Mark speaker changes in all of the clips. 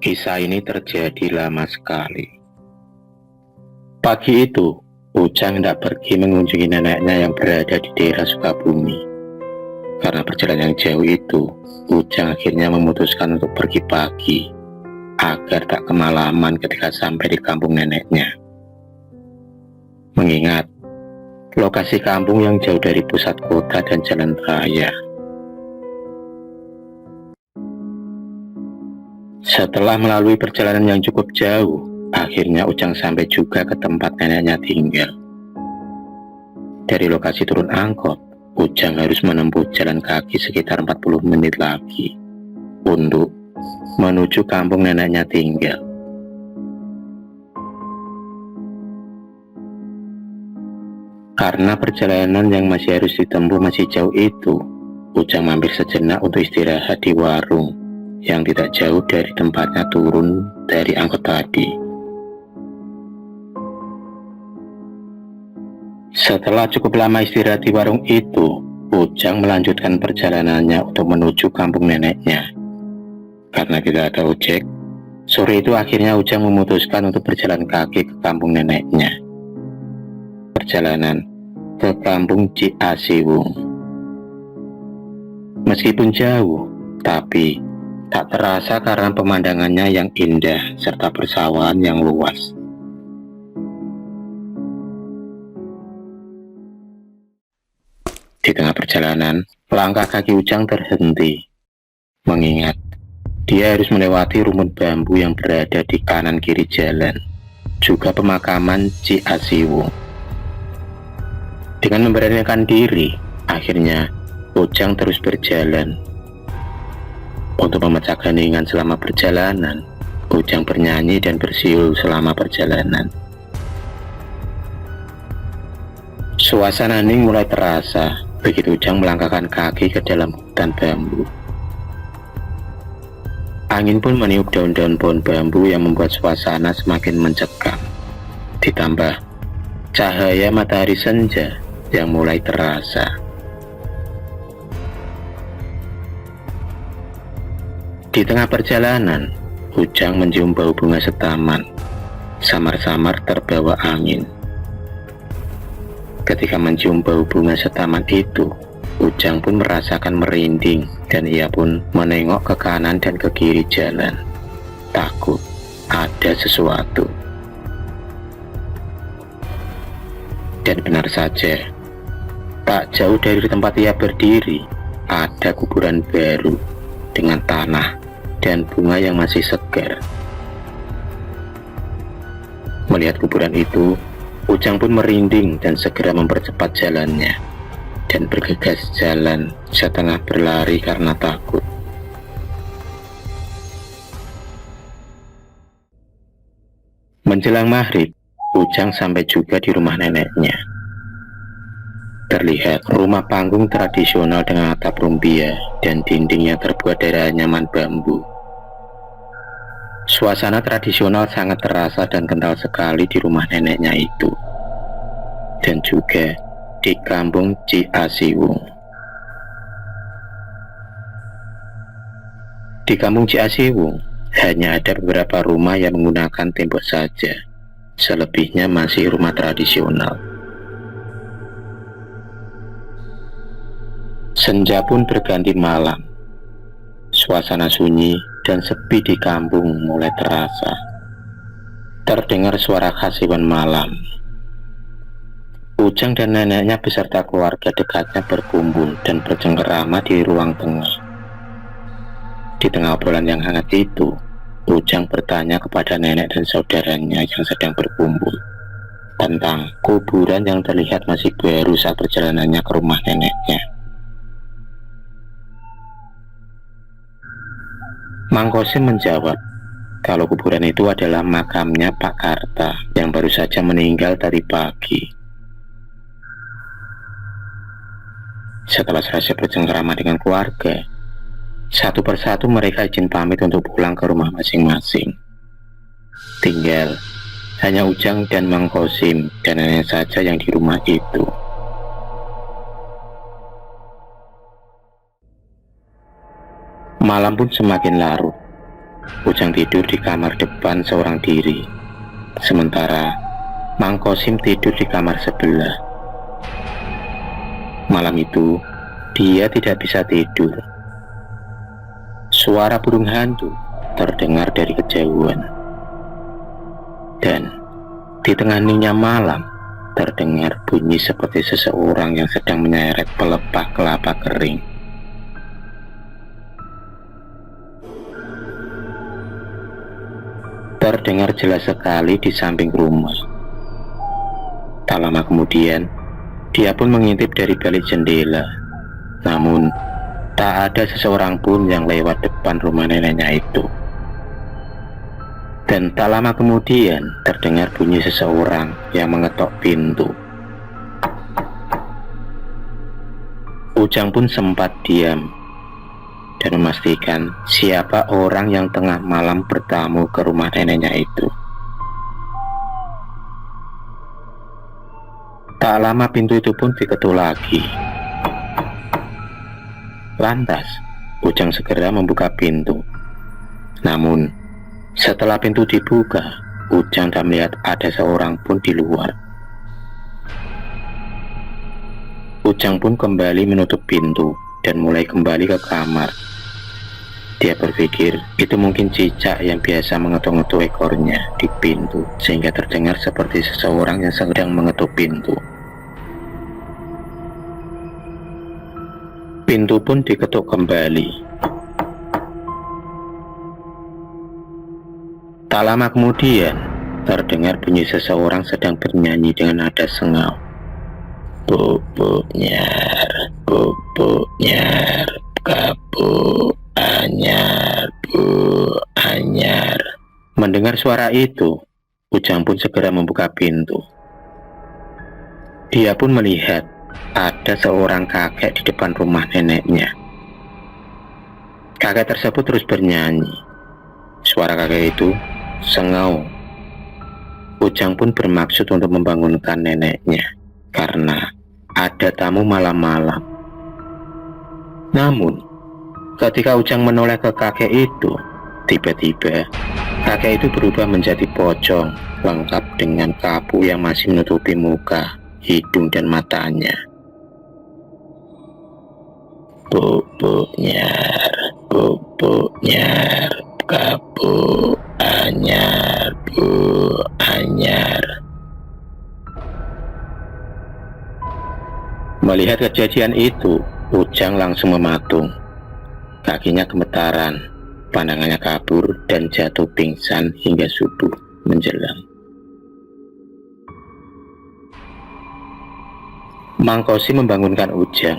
Speaker 1: Kisah ini terjadi lama sekali. Pagi itu, Ujang hendak pergi mengunjungi neneknya yang berada di daerah Sukabumi. Karena perjalanan yang jauh itu, Ujang akhirnya memutuskan untuk pergi pagi, agar tak kemalaman ketika sampai di kampung neneknya. Mengingat, lokasi kampung yang jauh dari pusat kota dan jalan raya. Setelah melalui perjalanan yang cukup jauh, akhirnya Ujang sampai juga ke tempat neneknya tinggal. Dari lokasi turun angkot, Ujang harus menempuh jalan kaki sekitar 40 menit lagi untuk menuju kampung neneknya tinggal. Karena perjalanan yang masih harus ditempuh masih jauh itu, Ujang mampir sejenak untuk istirahat di warung yang tidak jauh dari tempatnya turun dari angkot tadi. Setelah cukup lama istirahat di warung itu, Ujang melanjutkan perjalanannya untuk menuju kampung neneknya. Karena tidak ada ojek, sore itu akhirnya Ujang memutuskan untuk berjalan kaki ke kampung neneknya. Perjalanan ke kampung Ciasiwung. Meskipun jauh, tapi tak terasa karena pemandangannya yang indah serta persawahan yang luas. Di tengah perjalanan, langkah kaki Ujang terhenti, mengingat dia harus melewati rumput bambu yang berada di kanan kiri jalan, juga pemakaman Ciasiwung. Dengan memberanikan diri, akhirnya Ujang terus berjalan. Untuk memecah keheningan selama perjalanan, Ujang bernyanyi dan bersiul selama perjalanan. Suasana hening mulai terasa begitu Ujang melangkahkan kaki ke dalam hutan bambu. Angin pun meniup daun-daun pohon bambu yang membuat suasana semakin mencekam. Ditambah cahaya matahari senja yang mulai terasa. Di tengah perjalanan, Ujang mencium bau bunga setaman, samar-samar terbawa angin. Ketika mencium bau bunga setaman itu, Ujang pun merasakan merinding dan ia pun menengok ke kanan dan ke kiri jalan. Takut ada sesuatu. Dan benar saja, tak jauh dari tempat ia berdiri, ada kuburan baru dengan tanah dan bunga yang masih segar. Melihat kuburan itu, Ujang pun merinding dan segera mempercepat jalannya dan bergegas jalan setengah berlari karena takut. Menjelang maghrib, Ujang sampai juga di rumah neneknya. Terlihat rumah panggung tradisional dengan atap rumbia dan dindingnya terbuat dari anyaman bambu. Suasana tradisional sangat terasa dan kental sekali di rumah neneknya itu, dan juga di kampung Ciasiwung. Di kampung Ciasiwung hanya ada beberapa rumah yang menggunakan tembok saja, selebihnya masih rumah tradisional. Senja pun berganti malam. Suasana sunyi dan sepi di kampung mulai terasa. Terdengar suara khas hewan malam. Ujang dan neneknya beserta keluarga dekatnya berkumpul dan bercengkerama di ruang tengah. Di tengah obrolan yang hangat itu, Ujang bertanya kepada nenek dan saudaranya yang sedang berkumpul tentang kuburan yang terlihat masih baru saat perjalanannya ke rumah neneknya. Mang Kosim menjawab kalau kuburan itu adalah makamnya Pak Karta yang baru saja meninggal tadi pagi. Setelah selesai bercengkerama dengan keluarga, satu persatu mereka izin pamit untuk pulang ke rumah masing-masing. Tinggal hanya Ujang dan Mang Kosim dan nenek saja yang di rumah itu. Malam pun semakin larut. Ujang tidur di kamar depan seorang diri, sementara Mang Kosim tidur di kamar sebelah. Malam itu, dia tidak bisa tidur. Suara burung hantu terdengar dari kejauhan. Dan di tengah hening malam, terdengar bunyi seperti seseorang yang sedang menyeret pelepah kelapa kering. Terdengar jelas sekali di samping rumah. Tak lama kemudian, dia pun mengintip dari balik jendela. Namun, tak ada seseorang pun yang lewat depan rumah neneknya itu. Dan tak lama kemudian terdengar bunyi seseorang yang mengetok pintu. Ujang pun sempat diam dan memastikan siapa orang yang tengah malam bertamu ke rumah neneknya itu. Tak lama pintu itu pun diketuk lagi. Lantas, Ujang segera membuka pintu. Namun, setelah pintu dibuka, Ujang tak melihat ada seorang pun di luar. Ujang pun kembali menutup pintu dan mulai kembali ke kamar. Dia berpikir itu mungkin cicak yang biasa mengetuk-ngetuk ekornya di pintu, sehingga terdengar seperti seseorang yang sedang mengetuk pintu. Pintu pun diketuk kembali. Tak lama kemudian, terdengar bunyi seseorang sedang bernyanyi dengan nada sengau. Bubuk nyar, kabu anyar, bu anyar. Mendengar suara itu, Ujang pun segera membuka pintu. Dia pun melihat ada seorang kakek di depan rumah neneknya. Kakek tersebut terus bernyanyi. Suara kakek itu sengau. Ujang pun bermaksud untuk membangunkan neneknya karena ada tamu malam-malam. Namun, ketika Ujang menoleh ke kakek itu, tiba-tiba kakek itu berubah menjadi pocong, lengkap dengan kapu yang masih menutupi muka, hidung, dan matanya. Bubuk nyar, kabu anyar, bu anyar. Melihat kejadian itu, Ujang langsung mematung. Kakinya gemetaran, pandangannya kabur dan jatuh pingsan hingga subuh menjelang. Mang Kosim membangunkan Ujang.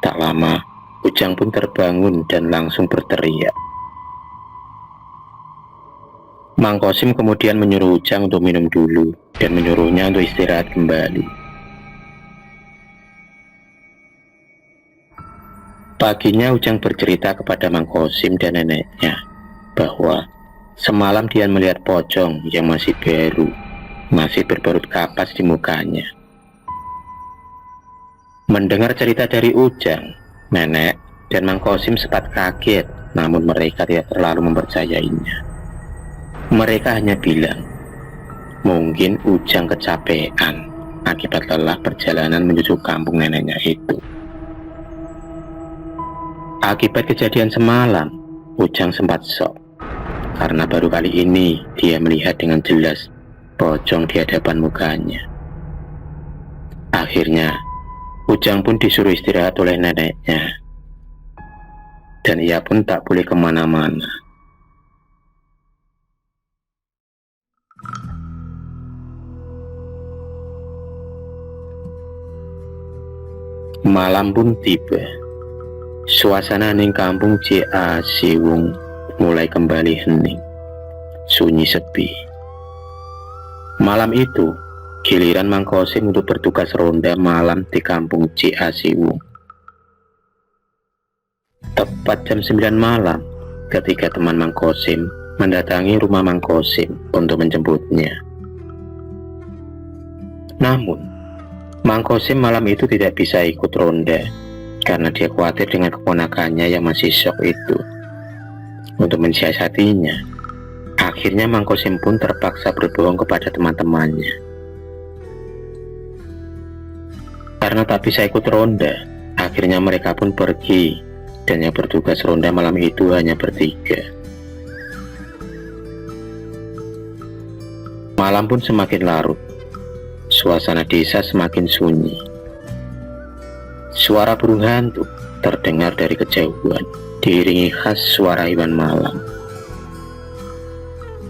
Speaker 1: Tak lama, Ujang pun terbangun dan langsung berteriak. Mang Kosim kemudian menyuruh Ujang untuk minum dulu dan menyuruhnya untuk istirahat kembali. Paginya Ujang bercerita kepada Mang Kosim dan neneknya bahwa semalam dia melihat pocong yang masih baru, masih berbarut kapas di mukanya. Mendengar cerita dari Ujang, nenek dan Mang Kosim sempat kaget, namun mereka tidak terlalu mempercayainya. Mereka hanya bilang, mungkin Ujang kecapean akibat lelah perjalanan menuju kampung neneknya itu. Akibat kejadian semalam, Ujang sempat shock karena baru kali ini dia melihat dengan jelas pocong di hadapan mukanya. Akhirnya, Ujang pun disuruh istirahat oleh neneknya, dan ia pun tak boleh kemana-mana. Malam pun tiba. Suasana ning kampung Ciasiwung mulai kembali hening, sunyi sepi. Malam itu, giliran Mang Kosim untuk bertugas ronda malam di kampung Ciasiwung. Tepat jam 9 malam, ketika teman Mang Kosim mendatangi rumah Mang Kosim untuk menjemputnya. Namun, Mang Kosim malam itu tidak bisa ikut ronda karena dia khawatir dengan keponakannya yang masih syok itu. untuk mensiasatinya. Akhirnya Mang Kosim pun terpaksa berbohong kepada teman-temannya. Karena tak bisa ikut ronda, akhirnya mereka pun pergi, dan yang bertugas ronda malam itu hanya bertiga. Malam pun semakin larut, suasana desa semakin sunyi. Suara burung hantu terdengar dari kejauhan, diiringi khas suara hewan malam.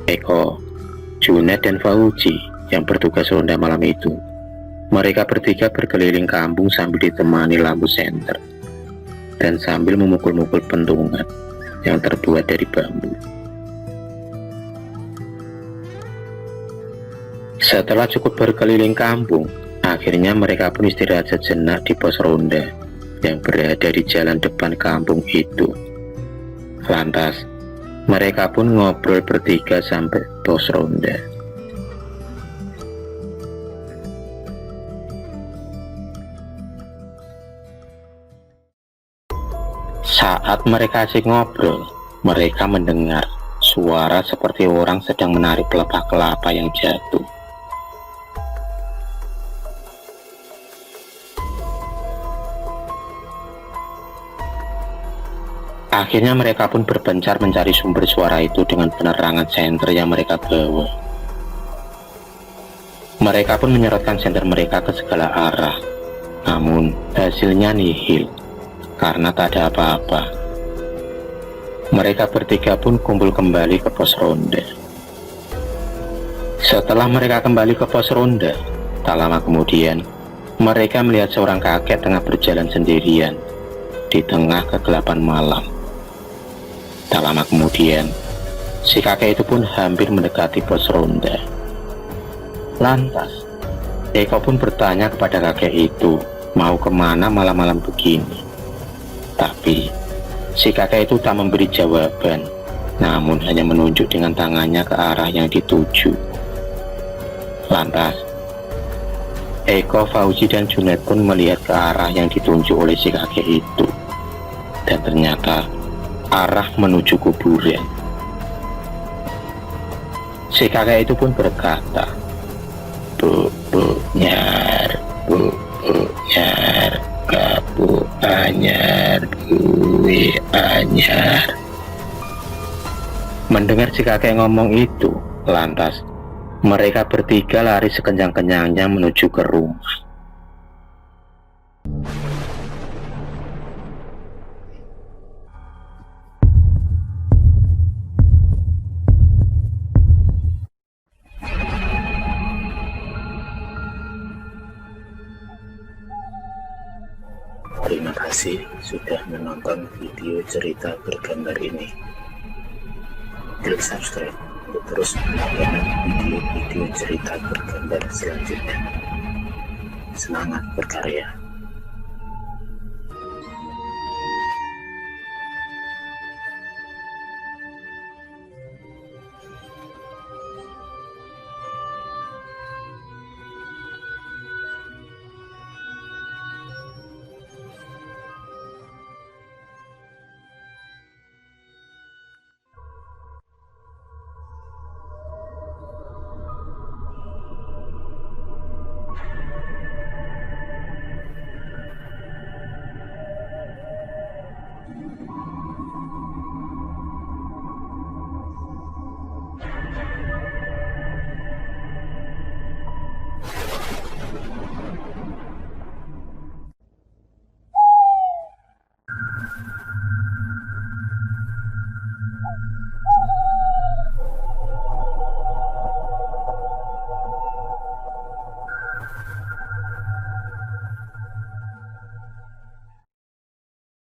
Speaker 1: Eko, Junet, dan Fauzi yang bertugas ronda malam itu, mereka bertiga berkeliling kampung sambil ditemani lampu senter dan sambil memukul-mukul pentungan yang terbuat dari bambu. Setelah cukup berkeliling kampung, akhirnya mereka pun istirahat sejenak di pos ronda yang berada di jalan depan kampung itu. Lantas, mereka pun ngobrol bertiga sampai pos ronda. Saat mereka asik ngobrol, mereka mendengar suara seperti orang sedang menarik pelepah kelapa yang jatuh. Akhirnya mereka pun berpencar mencari sumber suara itu dengan penerangan senter yang mereka bawa. Mereka pun menyorotkan senter mereka ke segala arah, namun hasilnya nihil karena tak ada apa-apa. Mereka bertiga pun kumpul kembali ke pos ronda. Setelah mereka kembali ke pos ronda, tak lama kemudian mereka melihat seorang kakek tengah berjalan sendirian di tengah kegelapan malam. Tak lama kemudian, si kakek itu pun hampir mendekati pos ronda. Lantas, Eko pun bertanya kepada kakek itu mau kemana malam-malam begini. Tapi, si kakek itu tak memberi jawaban, namun hanya menunjuk dengan tangannya ke arah yang dituju. Lantas, Eko, Fauzi, dan Junet pun melihat ke arah yang ditunjuk oleh si kakek itu. Dan ternyata arah menuju kuburan. Si kakek itu pun berkata, Bu nyar, kapu anyar, buwi anyar. Mendengar si kakek ngomong itu, lantas mereka bertiga lari sekencang-kencangnya menuju ke rumah. Terima kasih sudah menonton video cerita bergambar ini. Klik subscribe untuk terus mendapatkan video-video cerita bergambar selanjutnya. Semangat berkarya.